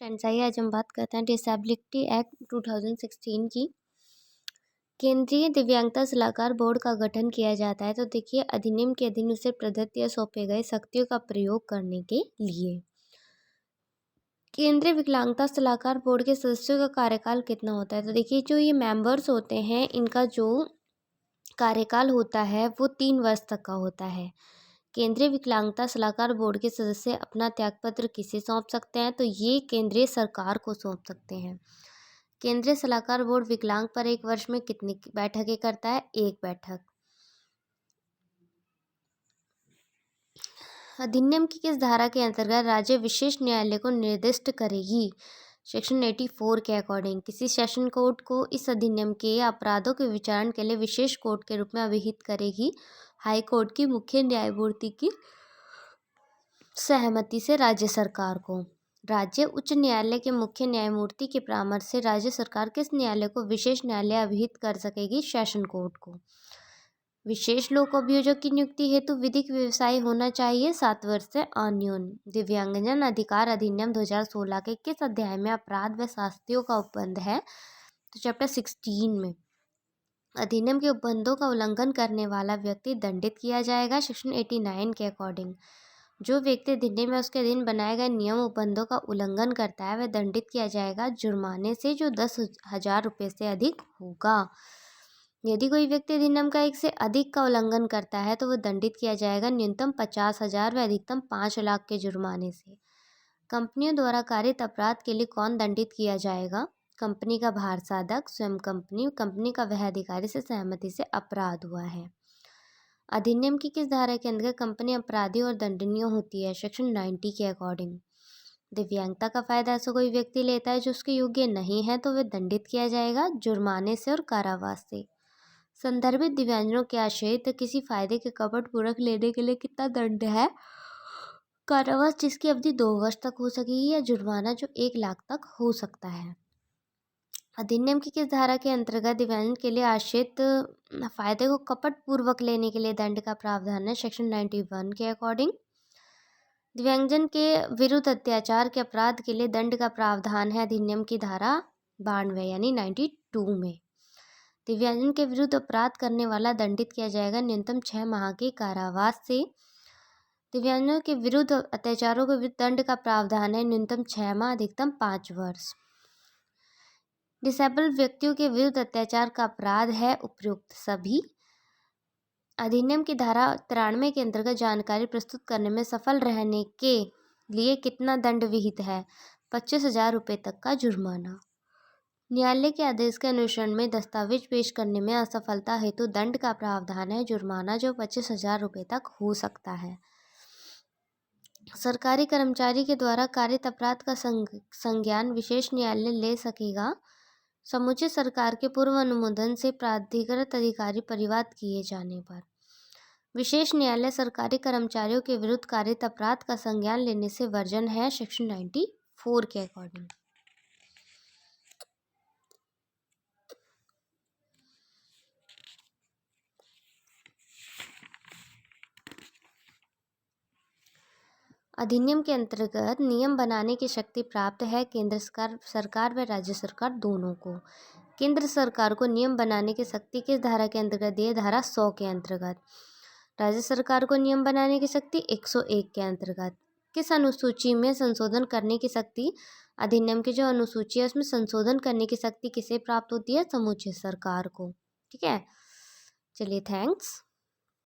Friends, आइए आज हम बात करते हैं डिसेबिलिटी एक्ट 2016 की। केंद्रीय दिव्यांगता सलाहकार बोर्ड का गठन किया जाता है। तो देखिए, अधिनियम के अधीन उसे प्रदत्त या सौंपे गए शक्तियों का प्रयोग करने के लिए केंद्रीय विकलांगता सलाहकार बोर्ड के सदस्यों का कार्यकाल कितना होता है। तो देखिए, जो ये मेंबर्स होते हैं, इनका जो कार्यकाल होता है वो 3 वर्ष तक का होता है। केंद्रीय विकलांगता सलाहकार बोर्ड के सदस्य अपना त्यागपत्र किसे सौंप सकते हैं, तो ये केंद्रीय सरकार को सौंप सकते हैं। केंद्रीय सलाहकार बोर्ड विकलांग पर 1 वर्ष में कितनी बैठकें करता है? 1 बैठक। अधिनियम की किस धारा के अंतर्गत राज्य विशेष न्यायालय को निर्दिष्ट करेगी? सेक्शन 84 के अकॉर्डिंग किसी सेशन कोर्ट को इस अधिनियम के अपराधों के विचारण के लिए विशेष कोर्ट के रूप में अभिहित करेगी हाई कोर्ट की मुख्य न्यायमूर्ति की सहमति से राज्य सरकार को। राज्य उच्च न्यायालय के मुख्य न्यायमूर्ति के परामर्श से राज्य सरकार किस न्यायालय को विशेष न्यायालय अभिहित कर सकेगी? सेशन कोर्ट को। विशेष लोक अभियोजक की नियुक्ति हेतु विधिक व्यवसाय होना चाहिए 7 वर्ष से अन्यून। दिव्यांगजन अधिकार अधिनियम 2016 के किस अध्याय में अपराध व शास्तियों का उपबंध है? तो चैप्टर 16 में। अधिनियम के उपबंधों का उल्लंघन करने वाला व्यक्ति दंडित किया जाएगा सेक्शन 89 के अकॉर्डिंग। जो व्यक्ति अधिनियम में उसके अधीन बनाए गए नियम उपबंधों का उल्लंघन करता है वह दंडित किया जाएगा जुर्माने से जो 10,000 रुपये से अधिक होगा। यदि कोई व्यक्ति अधिनियम का 1 से अधिक का उल्लंघन करता है तो वह दंडित किया जाएगा न्यूनतम 50,000 व अधिकतम 5 लाख के जुर्माने से। कंपनियों द्वारा कारित अपराध के लिए कौन दंडित किया जाएगा? कंपनी का भार साधक, स्वयं कंपनी का वह अधिकारी से सहमति से अपराध हुआ है। अधिनियम की किस धारा के अंतर्गत कंपनी अपराधी और दंडनीय होती है? सेक्शन 90 के अकॉर्डिंग। दिव्यांगता का फायदा ऐसा कोई व्यक्ति लेता है जो उसके योग्य नहीं है तो वह दंडित किया जाएगा जुर्माने से और कारावास से। संदर्भित दिव्यांगजनों के आश्रित किसी फायदे के कपटपूर्वक लेने के लिए कितना दंड है? कारावास जिसकी अवधि 2 वर्ष तक हो सकेगी या जुर्माना जो 1 लाख तक हो सकता है। अधिनियम की किस धारा के अंतर्गत दिव्यांग के लिए आश्रित फायदे को कपटपूर्वक लेने के लिए दंड का प्रावधान है? सेक्शन 91 के अकॉर्डिंग। दिव्यांगजन के विरुद्ध अत्याचार के अपराध के लिए दंड का प्रावधान है अधिनियम की धारा 92 यानी 92 में। दिव्यांगजन के विरुद्ध अपराध करने वाला दंडित किया जाएगा न्यूनतम 6 माह के कारावास से। दिव्यांगजनों के विरुद्ध अत्याचारों के विरुद्ध दंड का प्रावधान है न्यूनतम 6 माह अधिकतम 5 वर्ष। डिसेबल व्यक्तियों के विरुद्ध अत्याचार का अपराध है उपयुक्त सभी। अधिनियम की धारा 93 के अंतर्गत जानकारी प्रस्तुत करने में सफल रहने के लिए कितना दंड विहित है? 25,000 रुपये तक का जुर्माना। न्यायालय के आदेश के अनुसरण में दस्तावेज पेश करने में असफलता हेतु दंड का प्रावधान है जुर्माना जो 25,000 रुपये तक हो सकता है। सरकारी कर्मचारी के द्वारा कारित अपराध का संज्ञान विशेष न्यायालय ले सकेगा समुचित सरकार के पूर्व अनुमोदन से प्राधिकृत अधिकारी परिवाद किए जाने पर। विशेष न्यायालय सरकारी कर्मचारियों के विरुद्ध कारित अपराध का संज्ञान लेने से वर्जन है सेक्शन 94 के अकॉर्डिंग। अधिनियम के अंतर्गत नियम बनाने की शक्ति प्राप्त है केंद्र सरकार व राज्य सरकार दोनों को। केंद्र सरकार को नियम बनाने की शक्ति किस धारा के अंतर्गत दी है? धारा 100 के अंतर्गत। राज्य सरकार को नियम बनाने की शक्ति 101 के अंतर्गत। किस अनुसूची में संशोधन करने की शक्ति? अधिनियम की जो अनुसूची है उसमें संशोधन करने की शक्ति किसे प्राप्त होती है? समूचे सरकार को। ठीक है, चलिए, थैंक्स।